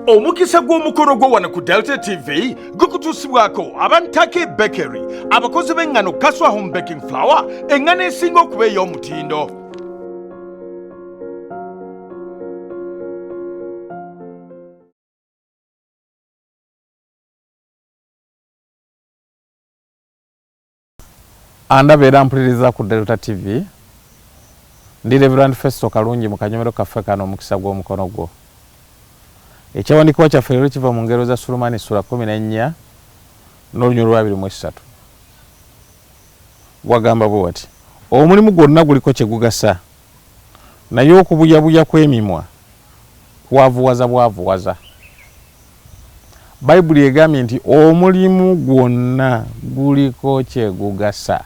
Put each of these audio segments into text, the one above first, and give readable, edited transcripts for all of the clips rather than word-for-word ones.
Omukisa Gw'Omukono gwo wano ku Delta TV gukutuusibwako Abantake Bakery abakozi b'engano Kaswa Home Baking Flour engano esinga okuba ey'omutindo. Andabeera mpuliriza ku Delta TV ndi Reverend Festo Kalungi mu kanyomero kaffe kano Omukisa Gw'Omukono gwo. Ekyawandiikibwa kyaffe leero kiva mu ngero za Sulumani sura 14 n'olunyolo lwa 23. Wagamba bwe wati, omulimu gwonna guliko kye gugasa, naye okubuyabuya kw'emimwa kwavuwaza bwavuwaza. Bayibuli egambye nti omulimu gwonna guliko kye gugasa.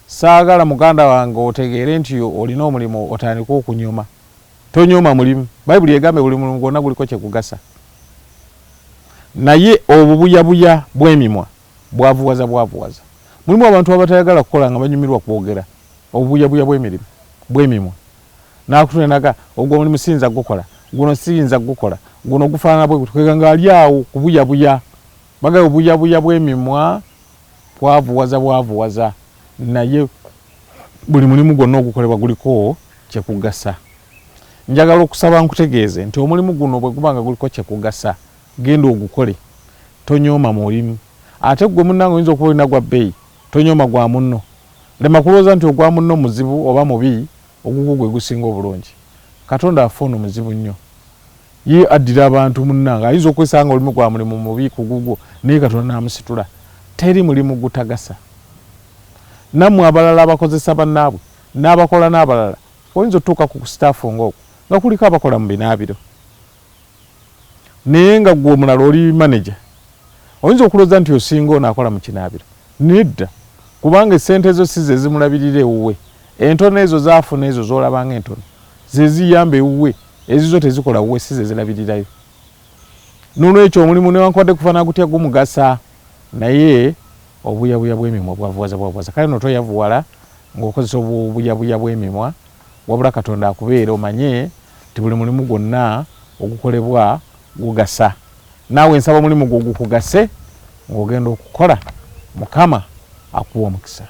Saagala muganda wange otegeere nti olina omulimu otandika okunyoma. Tonyoma mulimu. Bayibuli egambye buli mulimu gwonna guliko kye gugasa. Naye obubuyabuya bw'emimwa bwavuwaza bwavuwaza. Mulimu abantu abatayagala kukola nga banyumirwa kwogera. Obubuyabuya bw'emimwa. N'akutunenaga ogwo omulimu siyinza gukola, guno siyinza gukola, guno gufaanana bwe gutukega nga ali awo kubuyabuya. Bagamba obubuyabuya bw'emimwa bwavuwaza bwavuwaza. Naye buli mulimu gwonna ogukolebwa guliko kye kugasa. Njagala okusaba nkutegeeze nti omulimu guno bwe gubanga guliko kye kugasa, genda ogukole. Tonyooma mulimu. Ate gwe munnange oyinza okuba olina gwa bbeeyi, tonyooma gwa munno. Lema kulowooza nti ogwa munno muzibu oba mubi, ogugwo gwe gusinga obulungi. Katonda afa ono muzibu nnyo. Ye addira abantu munnange, ayinza okwesanga olimu gwa mulimu mubi ku gugwo, naye Katonda n'amusitula. Teri mulimu gutagasa. Nammwe abalala abakozesa bannaabwe n'abakola n'abalala oyinza otuuka ku staafu ng'okwo nga kuliko abakola mu binaabiro, naye nga gwe omulala oli manager oyinza okulowooza nti osinga ono akola mu kinaabiro. Nedda, kubanga essente ezo si ze zimulabirira ewuwe. Entono ezo zaafuna ezo z'olabanga entono ze ziyamba ewuwe, ezizo tezikola wuwe si ze zirabirirayo. Noolwekyo omulimu newankubadde kufaanana gutya gumugasa, naye obuyabuya bw'emimwa bwavuwaza bwavuwaza. Kale no toyavuwala ng'okozesa obuyabuya bw'emimwa, wabula Katonda akubeera omanye nti buli mulimu gwonna ogukolebwa gugasa. Naawe nsaba omulimu gwo gukugase ng'ogenda okukola, Mukama akuwa omukisa.